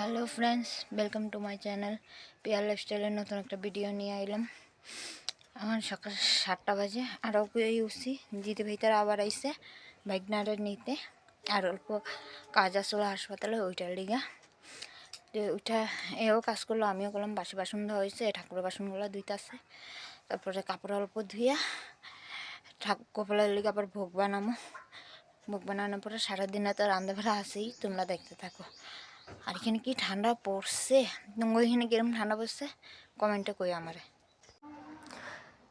Hello friends, welcome to my channel পিয়ার লাইফস্টাইলের নতুন একটা ভিডিও নিয়ে আইলাম। এখন সকাল 7টা বাজে আর উঠছি। দিদি ভাই তারা আবার আইসে বাইকনারে নিতে, আর অল্প কাজ আসলো হাসপাতালে, ওইটার লিগা ওইটা এও কাজ করলো, আমিও করলাম। বাসন ধোয়া হয়েছে, ঠাকুরের বাসনগুলো ধুইতেছে। তারপরে কাপড় অল্প ধুইয়া কপালের লিগে আবার ভোগ বানামো। ভোগ বানানোর পরে সারাদিনে তো রান্না বাড়া আছেই, তোমরা দেখতে থাকো। আর এখানে কি ঠান্ডা পড়ছে, এখানে কিরকম ঠান্ডা পড়ছে কমেন্টে কই আমারে।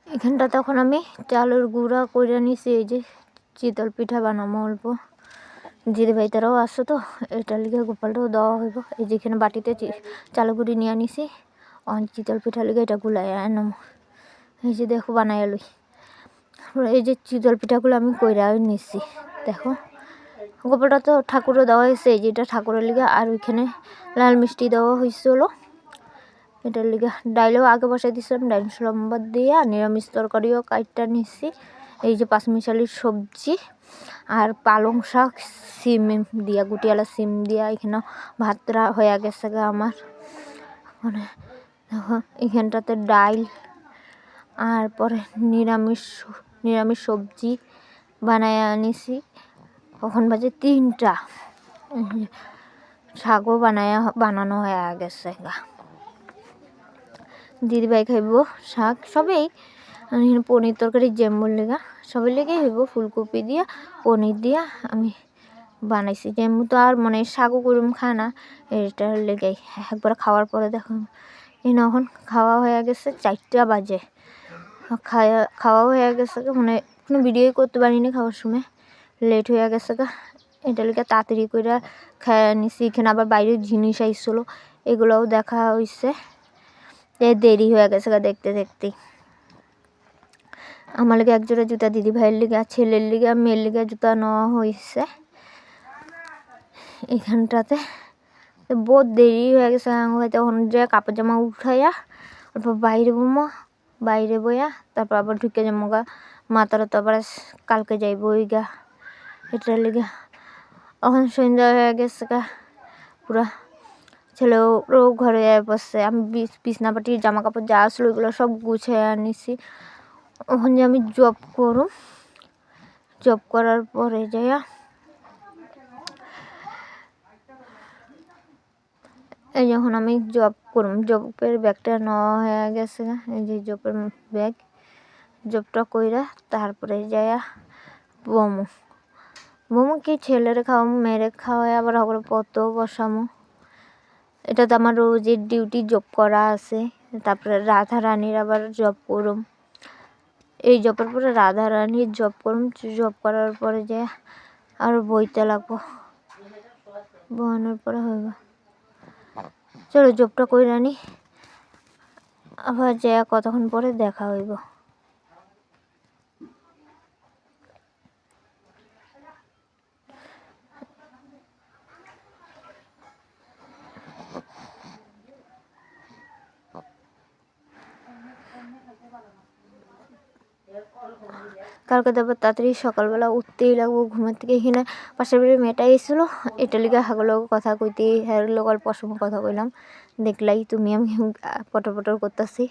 এখানটা তখন আমি চালের গুঁড়া করে নিছি, এই যে চিতল পিঠা বানাবো অল্প। দিদি ভাই তারাও আসছে তো, এটার লিগে গোপালটাও দেওয়া হইব। এই যে এখানে বাটিতে চালের গুঁড়ি নিয়ে নিছি, চিতল পিঠা লিগে এটা গুলাই আনাম। এই যে দেখো বানাই লই। এই যে চিতল পিঠাগুলো আমি কইরা নিছি, দেখো গোপালটা তো ঠাকুরও দেওয়া হয়েছে। এই যে এটা ঠাকুরের লিগে, আর ওইখানে লাল মিষ্টি দেওয়া হয়েছিল। এটার লিগে ডাইলও আগে বসাই দিয়েছিলাম, ডাইল সম্বাদ দিয়ে নিরামিষ তরকারিও কাইটটা নিচ্ছি। এই যে পাঁচমিশালির সবজি আর পালং শাক সিম দিয়া, গুটিয়ালা সিম দিয়া। এখানে ভাতটা হয়ে গেছে গা আমার। মানে দেখো এখানটাতে ডাইল আর পরে নিরামিষ সবজি বানায় আনিছি। কখন বাজে 3টা। শাকও বানানো হয়ে গেছে গা। দিদিভাই খাইব শাক, সবেই পনির তরকারি জেম্বুর লেগা সবের লেগেই হইব। ফুলকপি দিয়া পনির দিয়া আমি বানাইছি। জেম্বু তো আর মানে শাকও করুম খায় না, এটার লেগেই একবার খাওয়ার পরে দেখো এখন খাওয়া হয়ে গেছে। 4টা বাজে খাওয়া হয়ে গেছে, মানে কোনো ভিডিওই করতে পারিনি, খাওয়ার সময় লেট হয়ে গেছে গা। এটা লেগে তাড়াতাড়ি করে খেয়ে নিছি। এখানে আবার বাইরের জিনিস আইছিল, এগুলোও দেখা হয়েছে। দেরি হয়ে গেছে দেখতে দেখতেই। আমার লিগে একজোড়া জুতা, দিদি ভাইয়ের লিগে, ছেলের লিগে, মেয়ের লিগে জুতা নেওয়া হয়েছে। এখানটাতে বহুত দেরি হয়ে গেছে। তখন যে কাপড় জামা উঠাইয়া তারপর বাইরে বইয়া তারপর আবার ঢুকে যাবো গা। মাতারা তো আবার কালকে যাইব ওই গা, এটার লিগে এখন সন্ধ্যা হয়ে গেছে গা পুরা। ছেলেও ঘরে বসছে। আমি বিছনাপাটির জামা কাপড় যা আসলো ওইগুলো সব গুছিয়ে আনিছি। ওখানে আমি জব করার পরে যাইয়া এই যখন আমি জবের ব্যাগটা নেওয়া হয়ে গেছে। এই যে জবের ব্যাগ, জবটা কইরা তারপরে যাইয়া বমু কি ছেলেরে খাওয়ামু, মেয়েরে খাওয়াই আবার ওগুলো পত বসামু। এটা তো আমার রোজের ডিউটি, জব করা আছে। তারপরে রাধা রানীর আবার জব করুম। এই জবের পরে রাধা রানীর জব করুম। জব করার পরে যে আর বইতে লাগবো, বহানোর পরে হইব। চলো জবটা কই রানি, আবার যে কতক্ষণ পরে দেখা হইব। কালকে তারপর তাড়াতাড়ি সকালবেলা উঠতেই লাগবো ঘুমের থেকে। এখানে পাশের বাড়ির মেয়েটা এসেছিলো, এটা লিগে হাগুলো কথা কইতে লোক অল্প সময় কথা কইলাম। দেখলাই তুমি আমি পটর করতেছি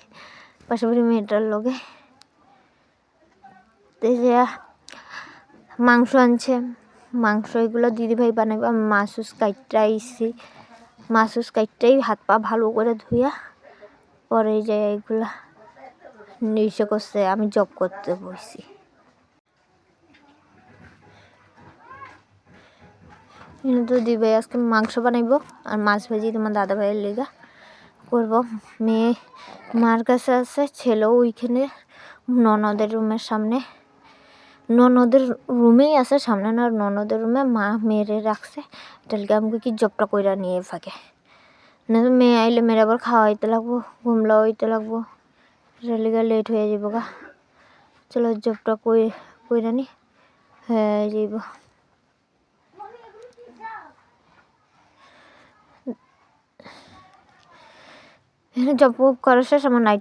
পাশের বাড়ির মেয়েটার লগে। যে মাংস আনছে, মাংস এগুলো দিদিভাই বানাইবা। মাছুস কাইটটা আইসি, মাছুস কাইটটাই হাত পা ভালো করে ধুইয়া পরে যে এগুলা নিশে করছে। আমি জব করতে বসছি। তো দিদিভাই আজকে মাংস বানাইব আর মাছ ভাজি তোমার দাদা ভাইয়ের লেগা করবো। মেয়ে মার কাছে আছে, ছেলেও ওইখানে ননদের রুমের সামনে, ননদের রুমেই আছে সামনে না, ননদের রুমে মা মেয়েরে রাখছে। এটাকে আমাকে কি জবটা কইরা নিয়ে ফাঁকে না, তো মেয়ে আইলে মেয়ের আবার খাওয়াইতে লাগবো, ঘুমলাইতে লাগবো, এটার লিগা লেট হয়ে যাব গা। চলো জবটা কইরা নি হয়ে যাইব। জব করার শেষ আমার নাইটি